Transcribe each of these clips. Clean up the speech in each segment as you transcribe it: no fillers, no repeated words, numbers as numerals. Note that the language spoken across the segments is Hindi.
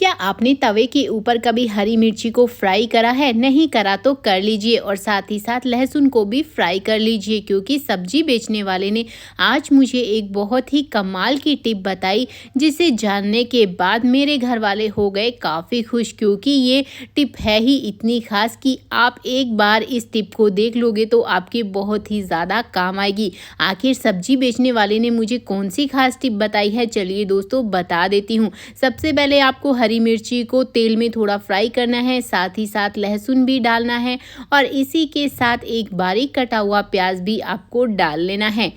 क्या आपने तवे के ऊपर कभी हरी मिर्ची को फ्राई करा है? नहीं करा तो कर लीजिए और साथ ही साथ लहसुन को भी फ्राई कर लीजिए, क्योंकि सब्जी बेचने वाले ने आज मुझे एक बहुत ही कमाल की टिप बताई, जिसे जानने के बाद मेरे घर वाले हो गए काफ़ी खुश, क्योंकि ये टिप है ही इतनी खास कि आप एक बार इस टिप को देख लोगे तो आपके बहुत ही ज़्यादा काम आएगी। आखिर सब्जी बेचने वाले ने मुझे कौन सी खास टिप बताई है, चलिए दोस्तों बता देती हूँ। सबसे पहले आपको हरी मिर्ची को तेल में थोड़ा फ्राई करना है, साथ ही साथ लहसुन भी डालना है और इसी के साथ एक बारीक कटा हुआ प्याज भी आपको डाल लेना है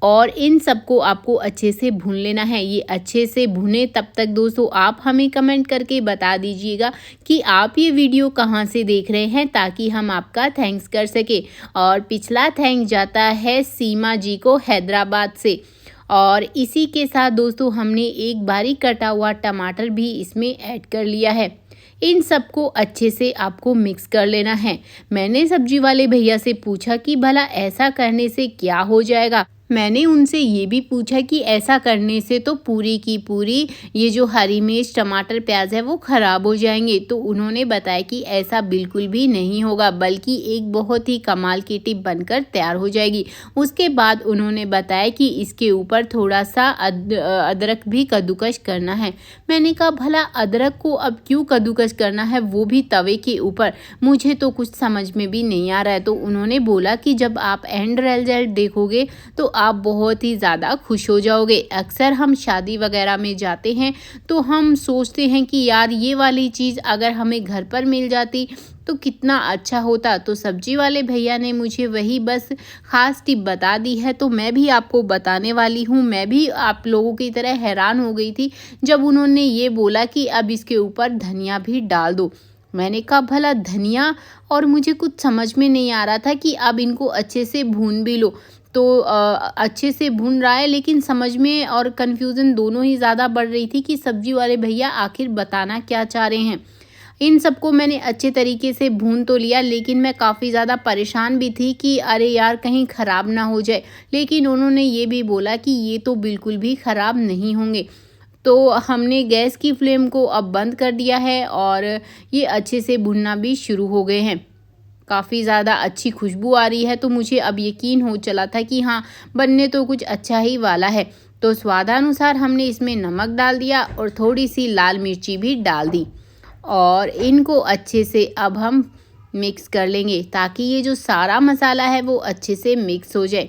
और इन सबको आपको अच्छे से भून लेना है। ये अच्छे से भुने तब तक दोस्तों आप हमें कमेंट करके बता दीजिएगा कि आप ये वीडियो कहाँ से देख रहे हैं, ताकि हम आपका थैंक्स कर सके। और पिछला थैंक जाता है सीमा जी को हैदराबाद से। और इसी के साथ दोस्तों हमने एक बारीक कटा हुआ टमाटर भी इसमें ऐड कर लिया है। इन सबको अच्छे से आपको मिक्स कर लेना है। मैंने सब्जी वाले भैया से पूछा कि भला ऐसा करने से क्या हो जाएगा। मैंने उनसे ये भी पूछा कि ऐसा करने से तो पूरी की पूरी ये जो हरी मिर्च टमाटर प्याज है वो ख़राब हो जाएंगे। तो उन्होंने बताया कि ऐसा बिल्कुल भी नहीं होगा, बल्कि एक बहुत ही कमाल की टिप बनकर तैयार हो जाएगी। उसके बाद उन्होंने बताया कि इसके ऊपर थोड़ा सा अदरक भी कद्दूकस करना है। मैंने कहा भला अदरक को अब क्यों कद्दूकस करना है, वो भी तवे के ऊपर? मुझे तो कुछ समझ में भी नहीं आ रहा है। तो उन्होंने बोला कि जब आप एंड रिजल्ट देखोगे तो आप बहुत ही ज़्यादा खुश हो जाओगे। अक्सर हम शादी वगैरह में जाते हैं तो हम सोचते हैं कि यार ये वाली चीज़ अगर हमें घर पर मिल जाती तो कितना अच्छा होता। तो सब्जी वाले भैया ने मुझे वही बस ख़ास टिप बता दी है, तो मैं भी आपको बताने वाली हूँ। मैं भी आप लोगों की तरह हैरान हो गई थी जब उन्होंने ये बोला कि अब इसके ऊपर धनिया भी डाल दो। मैंने कहा भला धनिया, और मुझे कुछ समझ में नहीं आ रहा था कि अब इनको अच्छे से भून भी लो। तो अच्छे से भून रहा है, लेकिन समझ में और कन्फ्यूज़न दोनों ही ज़्यादा बढ़ रही थी कि सब्जी वाले भैया आखिर बताना क्या चाह रहे हैं। इन सबको मैंने अच्छे तरीके से भून तो लिया, लेकिन मैं काफ़ी ज़्यादा परेशान भी थी कि अरे यार कहीं ख़राब ना हो जाए। लेकिन उन्होंने ये भी बोला कि ये तो बिल्कुल भी ख़राब नहीं होंगे। तो हमने गैस की फ्लेम को अब बंद कर दिया है और ये अच्छे से भुनना भी शुरू हो गए हैं। काफ़ी ज़्यादा अच्छी खुशबू आ रही है, तो मुझे अब यकीन हो चला था कि हाँ, बनने तो कुछ अच्छा ही वाला है। तो स्वादानुसार हमने इसमें नमक डाल दिया और थोड़ी सी लाल मिर्ची भी डाल दी और इनको अच्छे से अब हम मिक्स कर लेंगे, ताकि ये जो सारा मसाला है वो अच्छे से मिक्स हो जाए।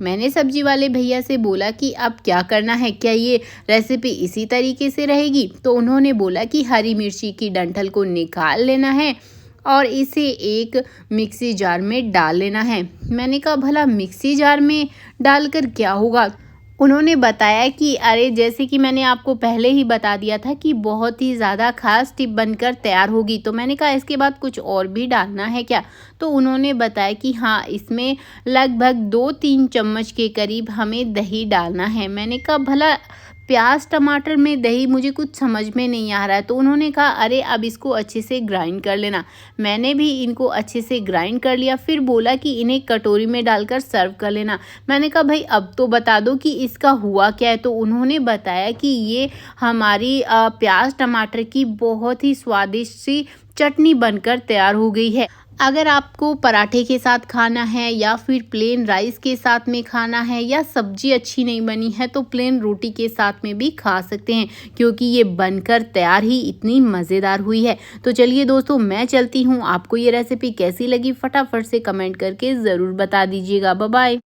मैंने सब्जी वाले भैया से बोला कि अब क्या करना है, क्या ये रेसिपी इसी तरीके से रहेगी? तो उन्होंने बोला कि हरी मिर्ची की डंठल को निकाल लेना है और इसे एक मिक्सी जार में डाल लेना है। मैंने कहा भला मिक्सी जार में डालकर क्या होगा? उन्होंने बताया कि अरे जैसे कि मैंने आपको पहले ही बता दिया था कि बहुत ही ज़्यादा खास टिप बनकर तैयार होगी। तो मैंने कहा इसके बाद कुछ और भी डालना है क्या? तो उन्होंने बताया कि हाँ, इसमें लगभग 2-3 चम्मच के करीब हमें दही डालना है। मैंने कहा भला प्याज टमाटर में दही, मुझे कुछ समझ में नहीं आ रहा है। तो उन्होंने कहा अरे अब इसको अच्छे से ग्राइंड कर लेना। मैंने भी इनको अच्छे से ग्राइंड कर लिया, फिर बोला कि इन्हें कटोरी में डालकर सर्व कर लेना। मैंने कहा भाई अब तो बता दो कि इसका हुआ क्या है। तो उन्होंने बताया कि ये हमारी प्याज टमाटर की बहुत ही स्वादिष्ट सी चटनी बनकर तैयार हो गई है। अगर आपको पराठे के साथ खाना है या फिर प्लेन राइस के साथ में खाना है, या सब्जी अच्छी नहीं बनी है तो प्लेन रोटी के साथ में भी खा सकते हैं, क्योंकि ये बनकर तैयार ही इतनी मज़ेदार हुई है। तो चलिए दोस्तों मैं चलती हूँ। आपको ये रेसिपी कैसी लगी फटाफट से कमेंट करके ज़रूर बता दीजिएगा। Bye bye.